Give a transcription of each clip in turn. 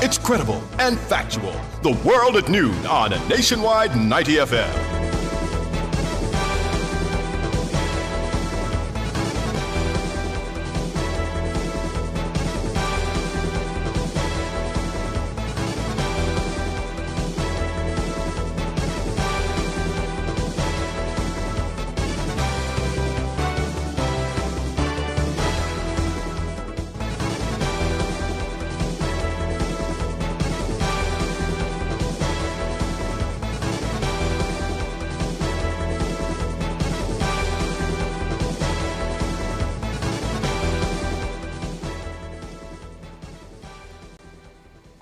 It's credible and factual. The World at Noon on Nationwide 90 FM.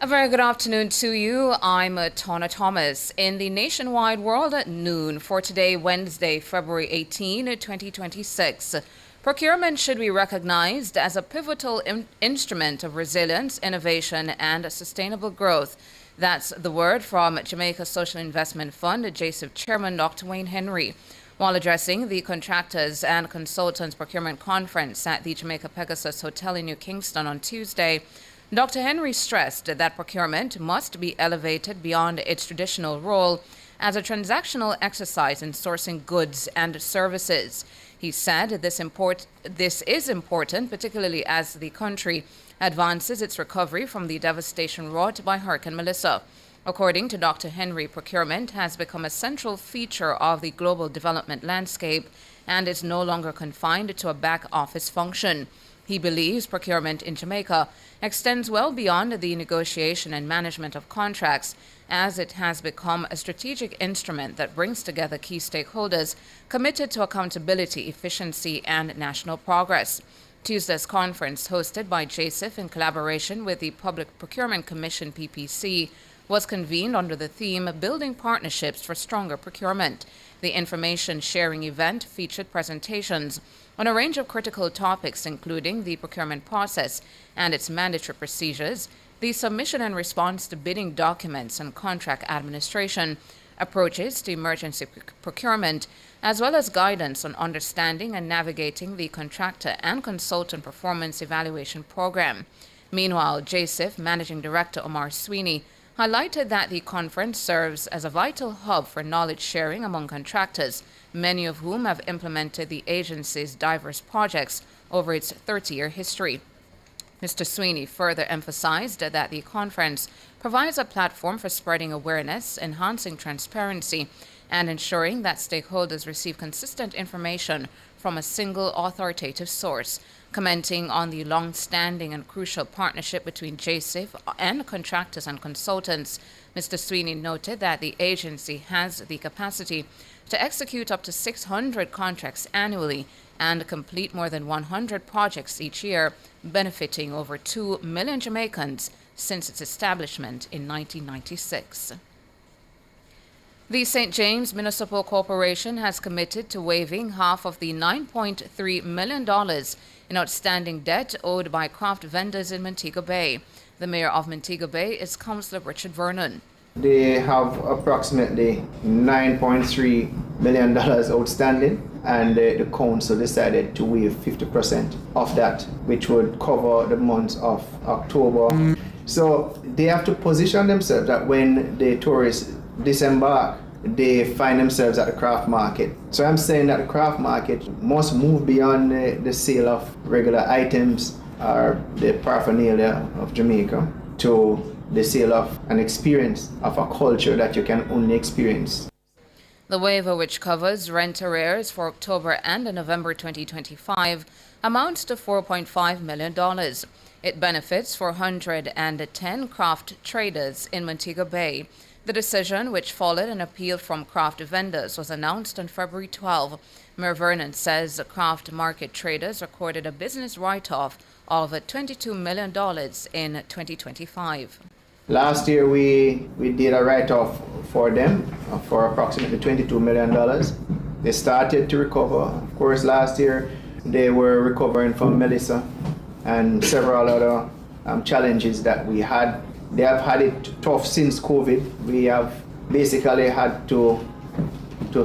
A very good afternoon to you. I'm Tona Thomas in the Nationwide World at Noon for today, Wednesday, February 18, 2026. Procurement should be recognized as a pivotal instrument of resilience, innovation, and sustainable growth. That's the word from Jamaica Social Investment Fund, JSIF Chairman Dr. Wayne Henry. While addressing the Contractors and Consultants Procurement Conference at the Jamaica Pegasus Hotel in New Kingston on Tuesday, Dr. Henry stressed that procurement must be elevated beyond its traditional role as a transactional exercise in sourcing goods and services. He said this is important, particularly as the country advances its recovery from the devastation wrought by Hurricane Melissa. According to Dr. Henry, procurement has become a central feature of the global development landscape and is no longer confined to a back office function. He believes procurement in Jamaica extends well beyond the negotiation and management of contracts, as it has become a strategic instrument that brings together key stakeholders committed to accountability, efficiency, and national progress. Tuesday's conference, hosted by JSIF in collaboration with the Public Procurement Commission, was convened under the theme Building Partnerships for Stronger Procurement. The information sharing event featured presentations on a range of critical topics, including the procurement process and its mandatory procedures, the submission and response to bidding documents and contract administration, approaches to emergency procurement, as well as guidance on understanding and navigating the contractor and consultant performance evaluation program. Meanwhile, JSIF Managing Director Omar Sweeney highlighted that the conference serves as a vital hub for knowledge sharing among contractors, many of whom have implemented the agency's diverse projects over its 30-year history. Mr. Sweeney further emphasized that the conference provides a platform for spreading awareness, enhancing transparency, and ensuring that stakeholders receive consistent information from a single authoritative source. Commenting on the long-standing and crucial partnership between JSIF and contractors and consultants, Mr. Sweeney noted that the agency has the capacity to execute up to 600 contracts annually and complete more than 100 projects each year, benefiting over 2 million Jamaicans since its establishment in 1996. The St. James Municipal Corporation has committed to waiving half of the $9.3 million in outstanding debt owed by craft vendors in Montego Bay. The mayor of Montego Bay is Councillor Richard Vernon. They have approximately $9.3 million outstanding, and the council decided to waive 50% of that, which would cover the months of October. So they have to position themselves that when the tourists disembark, they find themselves at the craft market. So I'm saying that the craft market must move beyond the sale of regular items or the paraphernalia of Jamaica to the sale of an experience of a culture that you can only experience. The waiver, which covers rent arrears for October and November 2025, amounts to $4.5 million. It benefits 410 craft traders in Montego Bay. The decision, which followed an appeal from craft vendors, was announced on February 12. Mayor Vernon says craft market traders recorded a business write-off of $22 million in 2025. Last year, we did a write-off for them for approximately $22 million. They started to recover. Of course, last year, they were recovering from Melissa and several other challenges that we had. They have had it tough since COVID. We have basically had to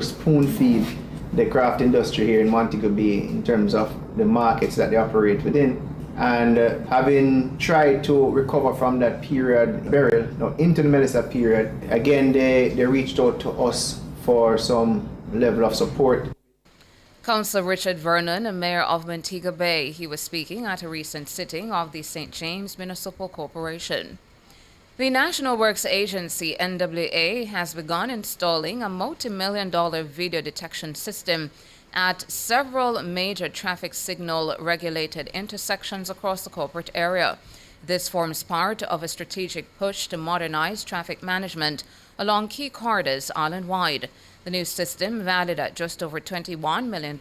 spoon feed the craft industry here in Montego Bay in terms of the markets that they operate within. And having tried to recover from that period burial, into the Melissa period, again they reached out to us for some level of support. Councillor Richard Vernon, Mayor of Montego Bay, he was speaking at a recent sitting of the St. James Municipal Corporation. The National Works Agency, NWA, has begun installing a multi-million-dollar video detection system at several major traffic signal regulated intersections across the corporate area. This forms part of a strategic push to modernize traffic management along key corridors island-wide. The new system, valued at just over $21 million,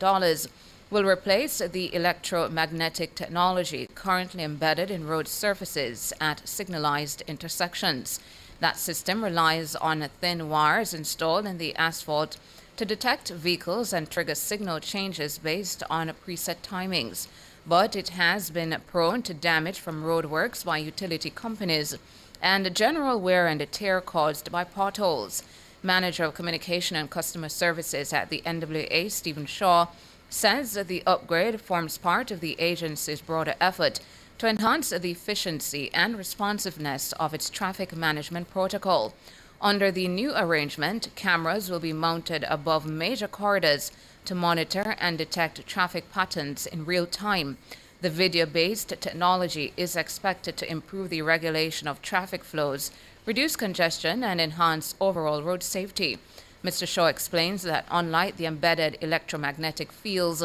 will replace the electromagnetic technology currently embedded in road surfaces at signalized intersections. That system relies on thin wires installed in the asphalt to detect vehicles and trigger signal changes based on preset timings. But it has been prone to damage from roadworks by utility companies and general wear and tear caused by potholes. Manager of Communication and Customer Services at the NWA, Stephen Shaw, says that the upgrade forms part of the agency's broader effort to enhance the efficiency and responsiveness of its traffic management protocol. Under the new arrangement, cameras will be mounted above major corridors to monitor and detect traffic patterns in real time. The video-based technology is expected to improve the regulation of traffic flows, reduce congestion, and enhance overall road safety. Mr. Shaw explains that unlike the embedded electromagnetic fields,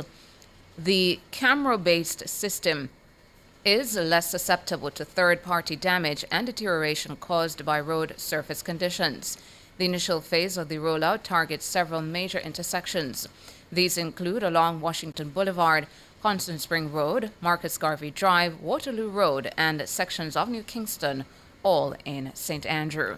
the camera-based system is less susceptible to third-party damage and deterioration caused by road surface conditions. The initial phase of the rollout targets several major intersections. These include along Washington Boulevard, Constant Spring Road, Marcus Garvey Drive, Waterloo Road, and sections of New Kingston, all in St. Andrew.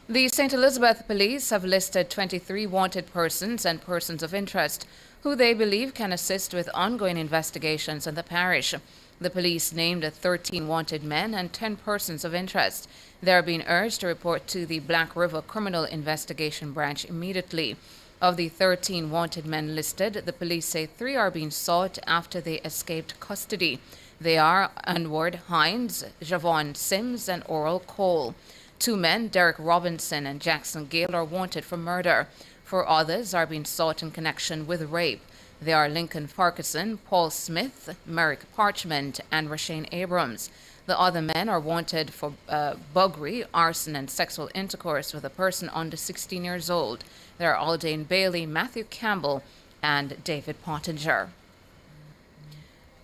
The St. Elizabeth Police have listed 23 wanted persons and persons of interest who they believe can assist with ongoing investigations in the parish. The police named 13 wanted men and 10 persons of interest. They are being urged to report to the Black River Criminal Investigation Branch immediately. Of the 13 wanted men listed, the police say 3 are being sought after they escaped custody. They are Anward Hines, Javon Sims, and Oral Cole. 2 men, Derek Robinson and Jackson Gale, are wanted for murder. 4 others are being sought in connection with rape. They are Lincoln Farquharson, Paul Smith, Merrick Parchment, and Rashane Abrams. The other men are wanted for buggery, arson, and sexual intercourse with a person under 16 years old. They are Aldane Bailey, Matthew Campbell, and David Pottinger.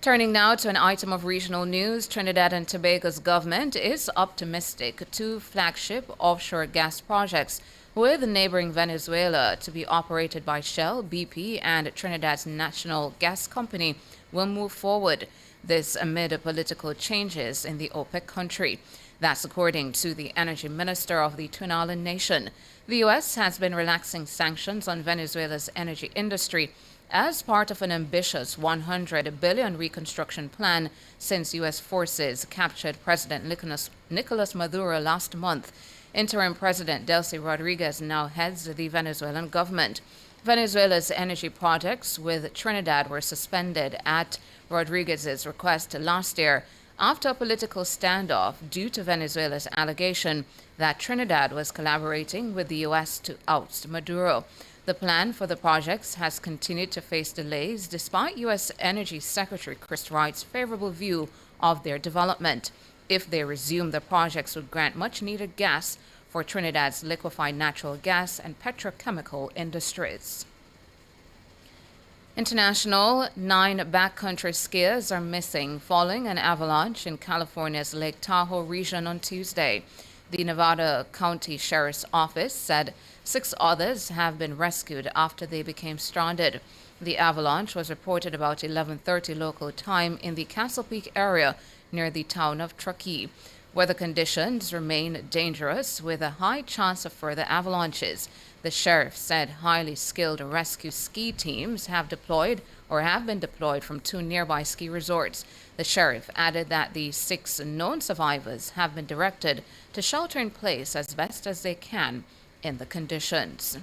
Turning now to an item of regional news, Trinidad and Tobago's government is optimistic 2 flagship offshore gas projects with neighboring Venezuela to be operated by Shell, BP, and Trinidad's National Gas Company will move forward. This amid political changes in the OPEC country. That's according to the energy minister of the Twin Island nation. The U.S. has been relaxing sanctions on Venezuela's energy industry as part of an ambitious $100 billion reconstruction plan since U.S. forces captured President Nicolas Maduro last month. Interim President Delcy Rodriguez now heads the Venezuelan government. Venezuela's energy projects with Trinidad were suspended at Rodriguez's request last year after a political standoff due to Venezuela's allegation that Trinidad was collaborating with the U.S. to oust Maduro. The plan for the projects has continued to face delays despite U.S. Energy Secretary Chris Wright's favorable view of their development. If they resume, the projects would grant much-needed gas for Trinidad's liquefied natural gas and petrochemical industries. International, 9 backcountry skiers are missing following an avalanche in California's Lake Tahoe region on Tuesday. The Nevada County Sheriff's Office said 6 others have been rescued after they became stranded. The avalanche was reported about 11:30 local time in the Castle Peak area near the town of Truckee. Weather conditions remain dangerous with a high chance of further avalanches. The sheriff said highly skilled rescue ski teams have been deployed from 2 nearby ski resorts. The sheriff added that the 6 known survivors have been directed to shelter in place as best as they can in the conditions.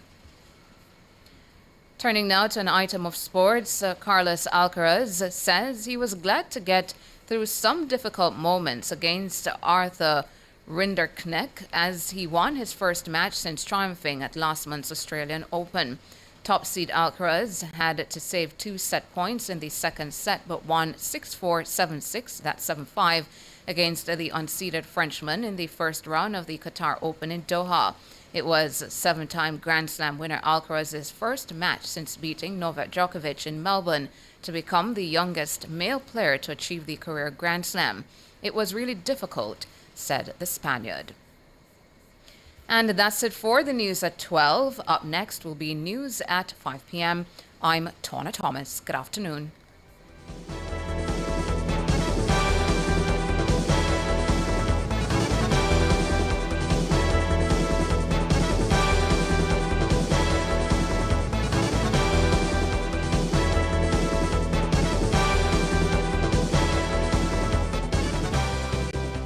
Turning now to an item of sports, Carlos Alcaraz says he was glad to get through some difficult moments against Arthur Rinderknecht as he won his first match since triumphing at last month's Australian Open. Top seed Alcaraz had to save 2 set points in the second set but won 6-4, 7-6, that's 7-5, against the unseeded Frenchman in the first round of the Qatar Open in Doha. It was 7-time Grand Slam winner Alcaraz's first match since beating Novak Djokovic in Melbourne to become the youngest male player to achieve the career Grand Slam. It was really difficult, said the Spaniard. And that's it for the news at 12. Up next will be news at 5 p.m. I'm Tawna Thomas. Good afternoon.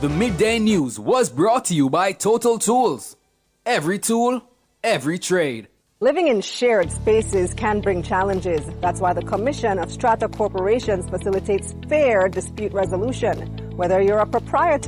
The Midday News was brought to you by Total Tools. Every tool, every trade. Living in shared spaces can bring challenges. That's why the Commission of Strata Corporations facilitates fair dispute resolution. Whether you're a proprietor